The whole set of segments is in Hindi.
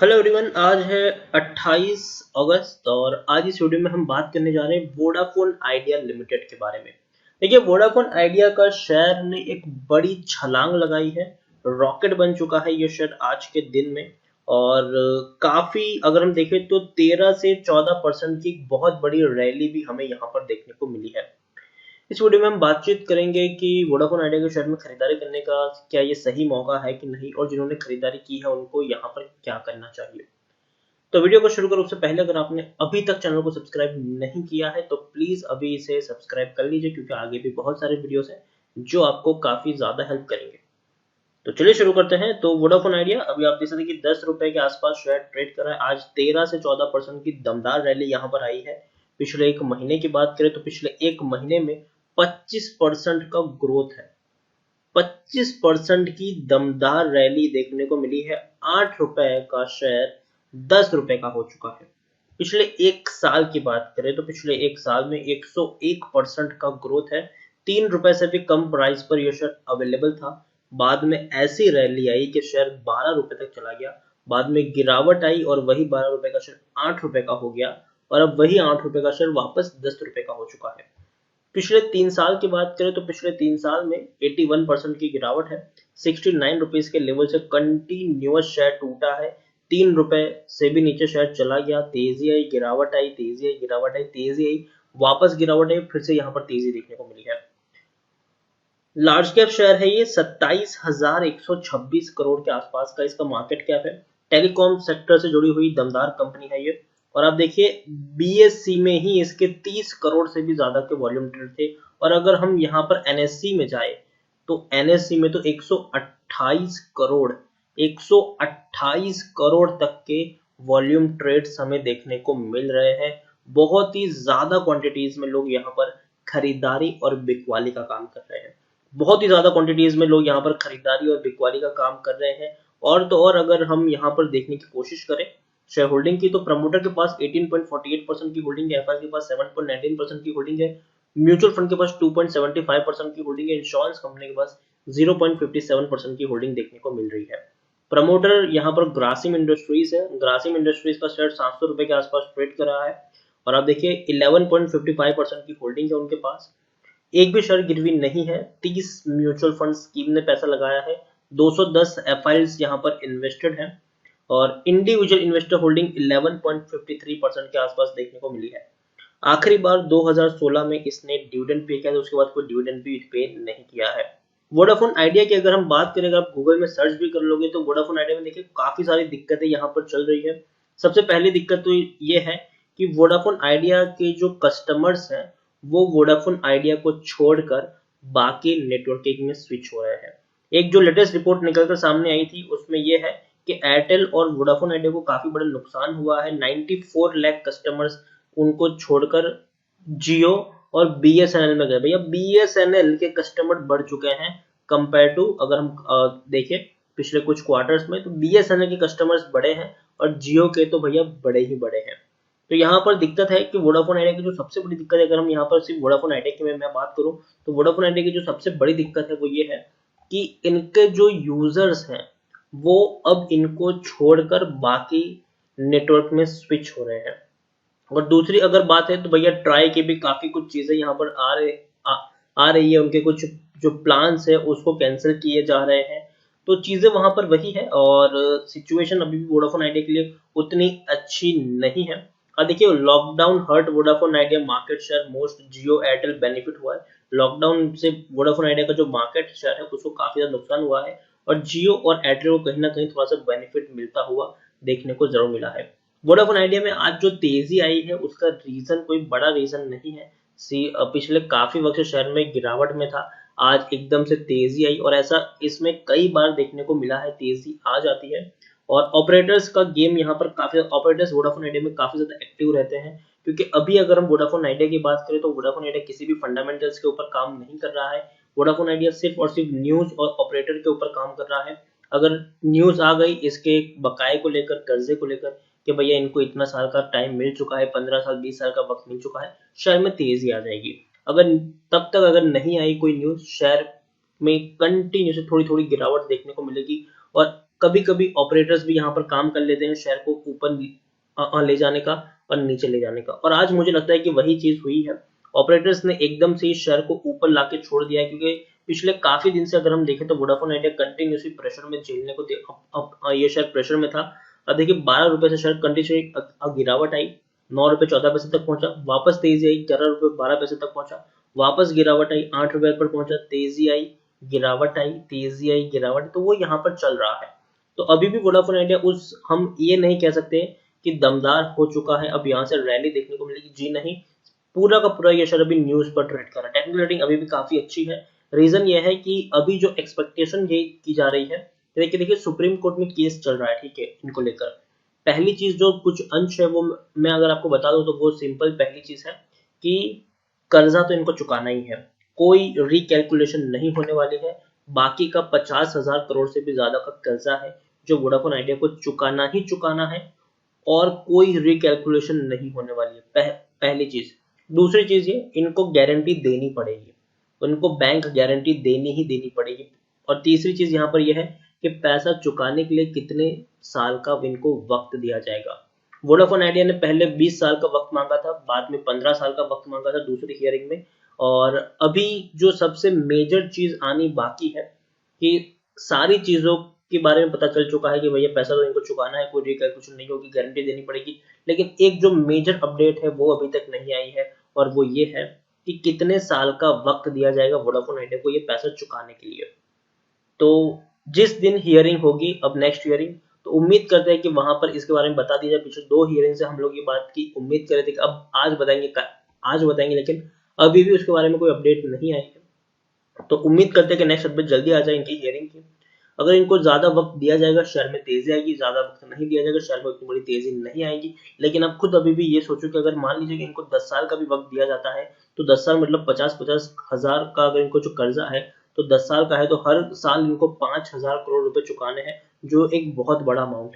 हेलो एवरीवन, आज है 28 अगस्त और आज इस वीडियो में हम बात करने जा रहे हैं वोडाफोन आइडिया लिमिटेड के बारे में। देखिए, वोडाफोन आइडिया का शेयर ने एक बड़ी छलांग लगाई है। रॉकेट बन चुका है ये शेयर आज के दिन में। और काफी अगर हम देखें तो 13 से 14% की बहुत बड़ी रैली भी हमें यहाँ पर देखने को मिली है। इस वीडियो में हम बातचीत करेंगे कि वोडाफोन आइडिया के शेयर में खरीदारी करने का क्या ये सही मौका है कि नहीं, और जिन्होंने खरीदारी की है उनको यहाँ पर क्या करना चाहिए। तो वीडियो को शुरू करो उससे पहले अगर आपने अभी तक चैनल को सब्सक्राइब नहीं किया है तो प्लीज अभी इसे सब्सक्राइब कर लीजिए, क्योंकि आगे भी बहुत सारे वीडियोस हैं जो आपको काफी ज्यादा हेल्प करेंगे। तो चलिए शुरू करते हैं। तो वोडाफोन आइडिया अभी आप देख सकते हैं कि 10 रुपए के आसपास शेयर ट्रेड कर रहा है। आज 13 से 14% की दमदार रैली यहाँ पर आई है। पिछले एक महीने की बात करें तो पिछले एक महीने में 25% का ग्रोथ है। 25% की दमदार रैली देखने को मिली है। 8 रुपए का शेयर 10 रुपए का हो चुका है। पिछले एक साल की बात करें तो पिछले एक साल में 101% का ग्रोथ है। 3 रुपए से भी कम प्राइस पर यह शेयर अवेलेबल था। बाद में ऐसी रैली आई कि शेयर 12 रुपए तक चला गया। बाद में गिरावट आई और वही 12 रुपए का शेयर 8 रुपए का हो गया, और अब वही 8 रुपए का शेयर वापस 10 रुपए का हो चुका है। पिछले 3 साल की बात करें तो पिछले 3 साल में 81% की गिरावट है। 69 रुपीज के लेवल से कंटिन्यूअस शेयर टूटा है। 3 रुपए से भी नीचे शेयर चला गया। तेजी आई, गिरावट आई, तेजी आई, गिरावट आई, तेजी आई, वापस गिरावट आई, फिर से यहाँ पर तेजी देखने को मिली है। लार्ज कैप शेयर है ये, 27,126 करोड़ के आसपास का इसका मार्केट कैप है। टेलीकॉम सेक्टर से जुड़ी हुई दमदार कंपनी है ये। और आप देखिए, बीएससी में ही इसके 30 करोड़ से भी ज्यादा के वॉल्यूम ट्रेड थे। और अगर हम यहाँ पर एनएससी में जाए तो एनएससी में तो 128 करोड़ तक के वॉल्यूम ट्रेड्स हमें देखने को मिल रहे हैं। बहुत ही ज्यादा क्वांटिटीज में लोग यहाँ पर खरीदारी और बिकवाली का काम कर रहे हैं। बहुत ही ज्यादा क्वांटिटीज में लोग यहाँ पर खरीदारी और बिकवाली का काम कर रहे हैं। और तो और अगर हम यहाँ पर देखने की कोशिश करें शेयर होल्डिंग की, तो प्रमोटर के पास 18.48% की होल्डिंग है, एफआई के पास 7.19% की होल्डिंग है, म्यूचुअल फंड के पास 2.75% की होल्डिंग है, इंश्योरेंस कंपनी के पास 0.57% की होल्डिंग देखने को मिल रही है। प्रमोटर यहाँ पर ग्रासिम इंडस्ट्रीज है। ग्रासिम इंडस्ट्रीज का शेयर 700 रुपए के आसपास ट्रेड कर रहा है। और आप देखिए 11.55% की होल्डिंग है उनके पास। एक भी शेयर गिरवी नहीं है। 30 म्यूचुअल फंड स्कीम ने पैसा लगाया है। 210 एफआईएस यहाँ पर इन्वेस्टेड है। और इंडिविजुअल इन्वेस्टर होल्डिंग 11.53% के आसपास देखने को मिली है। आखिरी बार 2016 में इसने डिविडेंड पे किया था, उसके बाद कोई डिविडेंड भी पे नहीं किया है। वोडाफोन आइडिया की अगर हम बात करें, आप गूगल में सर्च भी कर लोगे तो वोडाफोन आइडिया में देखिए काफी सारी दिक्कतें यहाँ पर चल रही है। सबसे पहली दिक्कत तो ये है कि वोडाफोन आइडिया के जो कस्टमर्स हैं वो वोडाफोन आइडिया को छोड़कर बाकी नेटवर्किंग में स्विच हो रहे हैं। एक जो लेटेस्ट रिपोर्ट निकलकर सामने आई थी उसमें यह है कि एयरटेल और वोडाफोन आइडिया को काफी बड़ा नुकसान हुआ है। 94 लाख कस्टमर्स उनको छोड़कर जियो और बीएसएनएल में गए। भैया, बीएसएनएल के कस्टमर बढ़ चुके हैं कंपेयर टू, अगर हम देखें पिछले कुछ क्वार्टर्स में, तो बीएसएनएल के कस्टमर्स बड़े हैं और जियो के तो भैया बड़े ही बड़े हैं। तो यहाँ पर दिक्कत है कि वोडाफोन आइडिया की जो सबसे बड़ी दिक्कत है, अगर हम यहाँ पर सिर्फ वोडाफोन आइडिया की मैं बात करूँ तो वोडाफोन आइडिया की जो सबसे बड़ी दिक्कत है वो ये है कि इनके जो यूजर्स हैं वो अब इनको छोड़कर बाकी नेटवर्क में स्विच हो रहे हैं। और दूसरी अगर बात है तो भैया ट्राई की भी काफी कुछ चीजें यहाँ पर आ रही है। उनके कुछ जो प्लान्स है उसको कैंसिल किए जा रहे हैं। तो चीजें वहां पर वही है और सिचुएशन अभी भी वोडाफोन आइडिया के लिए उतनी अच्छी नहीं है। और देखिए, lockdown hurt Vodafone Idea market share most, Jio Airtel benefit हुआ है। लॉकडाउन से वोडाफोन आइडिया का जो मार्केट शेयर है उसको काफी ज्यादा नुकसान हुआ है, और जियो और एयरटेल को कहीं ना कहीं थोड़ा सा बेनिफिट मिलता हुआ देखने को जरूर मिला है। वोडाफोन आइडिया में आज जो तेजी आई है उसका रीजन कोई बड़ा रीजन नहीं है। पिछले काफी वक्त से शेयर में गिरावट में था, आज एकदम से तेजी आई, और ऐसा इसमें कई बार देखने को मिला है, तेजी आ जाती है। और ऑपरेटर्स का गेम यहाँ पर काफी, ऑपरेटर्स वोडाफोन आइडिया में काफी ज्यादा एक्टिव रहते हैं। क्योंकि अभी अगर हम वोडाफोन आइडिया की बात करें तो वोडाफोन आइडिया किसी भी फंडामेंटल्स के ऊपर काम नहीं कर रहा है। वोडाफोन आइडिया सिर्फ और सिर्फ न्यूज और ऑपरेटर के ऊपर काम कर रहा है। अगर न्यूज आ गई इसके बकाये को लेकर, कर्जे को लेकर, कि भैया इनको इतना साल का टाइम मिल चुका है, 15 साल 20 साल का वक्त मिल चुका है, शेयर में तेजी आ जाएगी। अगर तब तक अगर नहीं आई कोई न्यूज, शेयर में कंटिन्यू से थोड़ी थोड़ी गिरावट देखने को मिलेगी। और कभी कभी ऑपरेटर्स भी यहाँ पर काम कर लेते हैं शेयर को ऊपर ले जाने का और नीचे ले जाने का, और आज मुझे लगता है कि वही चीज हुई है। ऑपरेटर्स ने एकदम से इस शेयर को ऊपर लाके छोड़ दिया है, क्योंकि पिछले काफी दिन से अगर हम देखें तो वोडाफोन आइडिया कंटिन्यूसली प्रेशर में झेलने को अब ये शेयर प्रेशर में था। अब देखिए 12 रुपए से शेयर कंटिन्यूसली गिरावट आई, 9 रुपए 14 पैसे तक पहुंचा, वापस तेजी आई, 11 रुपए 12 पैसे तक पहुंचा, वापस गिरावट आई, 8 रुपए पर पहुंचा, तेजी आई, गिरावट आई, तेजी आई, गिरावट, तो वो यहाँ पर चल रहा है। तो अभी भी वोडाफोन आइडिया उस, हम ये नहीं कह सकते कि दमदार हो चुका है, अब यहाँ से रैली देखने को मिलेगी, जी नहीं। पूरा का पूरा ये शेयर अभी न्यूज पर ट्रेड कर रहा है, टेक्निकल रेटिंग अभी भी काफी अच्छी है। रीजन ये है कि अभी जो एक्सपेक्टेशन ये की जा रही है, देखिए सुप्रीम कोर्ट में केस चल रहा है, ठीक है, इनको लेकर। पहली चीज जो कुछ अंश है वो मैं अगर आपको बता दूं तो वो सिंपल पहली चीज है कि कर्जा तो इनको चुकाना ही है, कोई रिकैलकुलेशन नहीं होने वाली है। बाकी का 50,000 करोड़ से भी ज्यादा का कर्जा है जो वोडाफोन आइडिया को चुकाना ही चुकाना है, और कोई रिकैलकुलेशन नहीं होने वाली है, पहली चीज। दूसरी चीज ये, इनको गारंटी देनी पड़ेगी, उनको बैंक गारंटी देनी ही देनी पड़ेगी। और तीसरी चीज यहाँ पर यह है कि पैसा चुकाने के लिए कितने साल का इनको वक्त दिया जाएगा। वोडाफोन आइडिया ने पहले 20 साल का वक्त मांगा था, बाद में 15 साल का वक्त मांगा था दूसरी हियरिंग में, और अभी जो सबसे मेजर चीज आनी बाकी है कि सारी चीजों के बारे में पता चल चुका है कि भैया पैसा तो इनको चुकाना है, कोई रिकैलकुलेशन नहीं होगी, गारंटी देनी पड़ेगी, लेकिन एक जो मेजर अपडेट है वो अभी तक नहीं आई है, और वो ये है कि कितने साल का वक्त दिया जाएगा वोडाफोन आइडिया को ये पैसा चुकाने के लिए। तो जिस दिन हियरिंग होगी, अब नेक्स्ट हियरिंग, तो उम्मीद करते हैं कि वहां पर इसके बारे में बता दिया जाए। पिछले 2 हियरिंग से हम लोग ये बात की उम्मीद कर रहे थे कि अब आज बताएंगे, लेकिन अभी भी उसके बारे में कोई अपडेट नहीं आई है। तो उम्मीद करते हैं कि नेक्स्ट अपडेट जल्दी आ जाए इनकी हियरिंग की। अगर इनको ज्यादा वक्त दिया जाएगा शेयर में तेजी आएगी, ज्यादा वक्त नहीं दिया जाएगा शेयर में उतनी बड़ी तेजी नहीं आएगी। लेकिन अब खुद अभी भी ये सोचो कि अगर मान लीजिए कि इनको 10 साल का भी वक्त दिया जाता है, तो 10 साल मतलब 50-50 हजार का अगर इनको जो कर्जा है तो 10 साल का है, तो हर साल इनको 5,000 करोड़ रुपए चुकाने हैं, जो एक बहुत बड़ा अमाउंट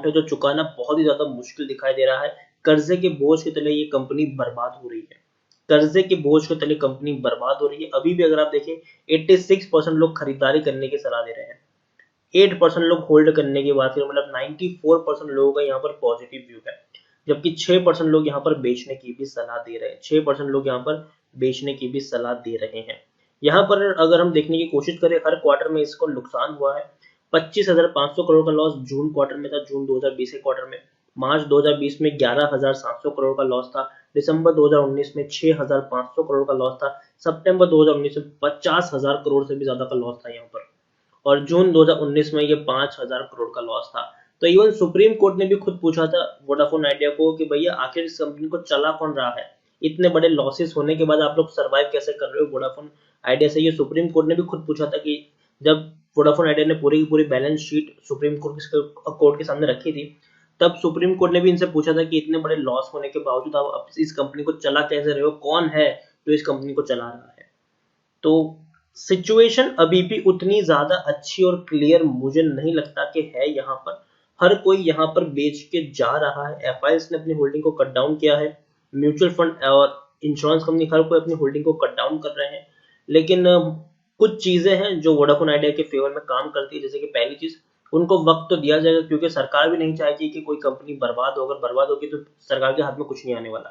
है, जो चुकाना बहुत ही ज्यादा मुश्किल दिखाई दे रहा है। कर्जे के बोझ के तले ये कंपनी बर्बाद हो रही है, कर्जे के बोझ के तले कंपनी बर्बाद हो रही है। अभी भी अगर आप देखें 86% लोग खरीदारी करने की सलाह दे रहे हैं, 8% लोग होल्ड करने की बात करें, मतलब 94% लोगों का यहाँ पर पॉजिटिव व्यू है, जबकि 6% लोग यहाँ पर बेचने की भी सलाह दे रहे हैं, 6% लोग यहाँ पर बेचने की भी सलाह दे रहे हैं। यहाँ पर अगर हम देखने की कोशिश करें, हर क्वार्टर में इसको नुकसान हुआ है। 25,500 करोड़ का लॉस जून क्वार्टर में था, जून 2020 के क्वार्टर में। मार्च 2020 में 11,700 करोड़ का लॉस था, दिसंबर 2019 में 6,500 करोड़ का लॉस था, सितंबर 2019 में 50,000 करोड़ से भी ज्यादा का लॉस था यहाँ पर, और जून 2019 में ये 5,000 करोड़ का लॉस था। तो इवन सुप्रीम कोर्ट ने भी खुद पूछा था वोडाफोन आइडिया को कि भैया आखिर इस कंपनी को चला कौन रहा है, इतने बड़े लॉसेस होने के बाद आप लोग सर्वाइव कैसे कर रहे हो वोडाफोन आइडिया से। ये सुप्रीम कोर्ट ने भी खुद पूछा था कि जब वोडाफोन आइडिया ने पूरी की पूरी बैलेंस शीट सुप्रीम कोर्ट के सामने रखी थी, तब सुप्रीम कोर्ट ने भी इनसे पूछा था कि इतने बड़े लॉस होने के बावजूद आप इस कंपनी को चला कैसे रहे हो, कौन है जो इस कंपनी को चला रहा है। तो सिचुएशन अभी भी उतनी ज्यादा अच्छी और क्लियर मुझे नहीं लगता कि है। यहाँ पर हर कोई यहाँ पर बेच के जा रहा है, एफआईएस ने अपनी होल्डिंग को कट डाउन किया है, म्यूचुअल फंड और इंश्योरेंस कंपनी हर कोई अपनी होल्डिंग को कट डाउन कर रहे हैं। लेकिन कुछ चीजें हैं जो वोडाफोन आइडिया के फेवर में काम करती है, जैसे कि पहली चीज, उनको वक्त तो दिया जाएगा, क्योंकि सरकार भी नहीं चाहेगी कि कोई कंपनी बर्बाद हो, अगर बर्बाद होगी तो सरकार के हाथ में कुछ नहीं आने वाला,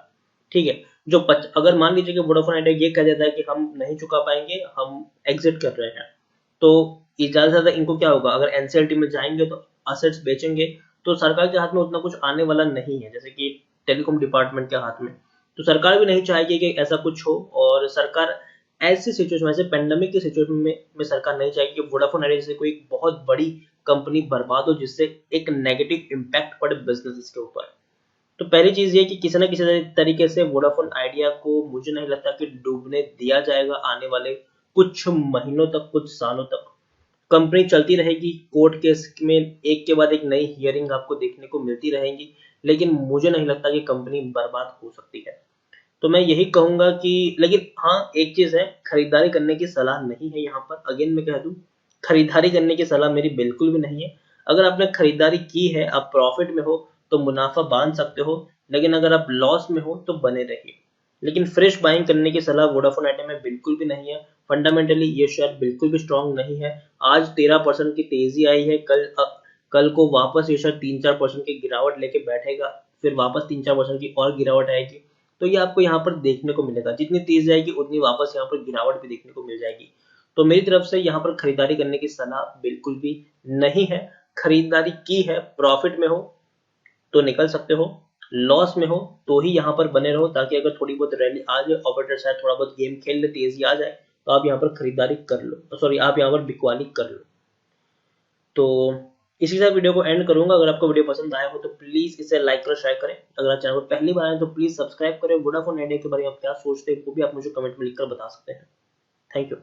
ठीक है। जो अगर मान लीजिए कि वोडाफोन आइडिया ये कह देता है कि हम नहीं चुका पाएंगे, हम एग्जिट कर रहे हैं, तो ज्यादा से ज्यादा इनको क्या होगा, अगर एनसीएलटी में जाएंगे तो असेट्स बेचेंगे, तो सरकार के हाथ में उतना कुछ आने वाला नहीं है, जैसे कि टेलीकॉम डिपार्टमेंट के हाथ में। तो सरकार भी नहीं चाहेगी कि ऐसा कुछ हो, और सरकार ऐसी सिचुएशन में, ऐसे पेंडेमिक की सिचुएशन में सरकार नहीं चाहेगी कि वोडाफोन आइडिया जैसे कोई बहुत बड़ी कंपनी बर्बाद हो, जिससे एक नेगेटिव इम्पैक्ट पड़े बिजनेस के ऊपर। तो पहली चीज ये कि किसी ना किसी तरीके से वोडाफोन आइडिया को मुझे नहीं लगता कि डूबने दिया जाएगा। आने वाले कुछ महीनों तक, कुछ सालों तक कंपनी चलती रहेगी, कोर्ट केस में एक के बाद एक नई हियरिंग आपको देखने को मिलती रहेंगी, लेकिन मुझे नहीं लगता कि कंपनी बर्बाद हो सकती है। तो मैं यही कहूंगा कि, लेकिन हाँ एक चीज है, खरीदारी करने की सलाह नहीं है यहाँ पर। अगेन मैं कह दूं, खरीदारी करने की सलाह मेरी बिल्कुल भी नहीं है। अगर आपने खरीदारी की है, आप प्रॉफिट में हो तो मुनाफा बांध सकते हो, लेकिन अगर आप लॉस में हो तो बने रहिए। लेकिन फ्रेश बाइंग करने की सलाह वोडाफोन आइडिया में बिल्कुल भी नहीं है। फंडामेंटली ये शेयर बिल्कुल भी स्ट्रांग नहीं है। आज 13% की तेजी आई है, कल को वापस ये शेयर 3-4% की गिरावट लेके बैठेगा, फिर वापस 3-4% की और गिरावट आएगी। तो ये आपको यहाँ पर देखने को मिलेगा, जितनी तेज जाएगी उतनी वापस यहाँ पर गिरावट भी देखने को मिल जाएगी। तो मेरी तरफ से यहाँ पर खरीदारी करने की सलाह बिल्कुल भी नहीं है। खरीदारी की है, प्रॉफिट में हो तो निकल सकते हो, लॉस में हो तो ही यहाँ पर बने रहो, ताकि अगर थोड़ी बहुत रैली आ जाए, ऑपरेटर शायद थोड़ा बहुत गेम खेल ले, तेजी आ जाए, तो आप यहाँ पर खरीदारी कर लो, सॉरी आप यहाँ पर बिकवाली कर लो। तो इसी के साथ वीडियो को एंड करूंगा। अगर आपको वीडियो पसंद आया हो तो प्लीज इसे लाइक करें, शेयर करें। अगर आप चैनल पर पहली बार आए तो प्लीज सब्सक्राइब करें। वोडाफोन आइडिया के बारे में आप क्या सोचते हैं वो भी आप मुझे कमेंट में लिखकर बता सकते हैं। Thank you.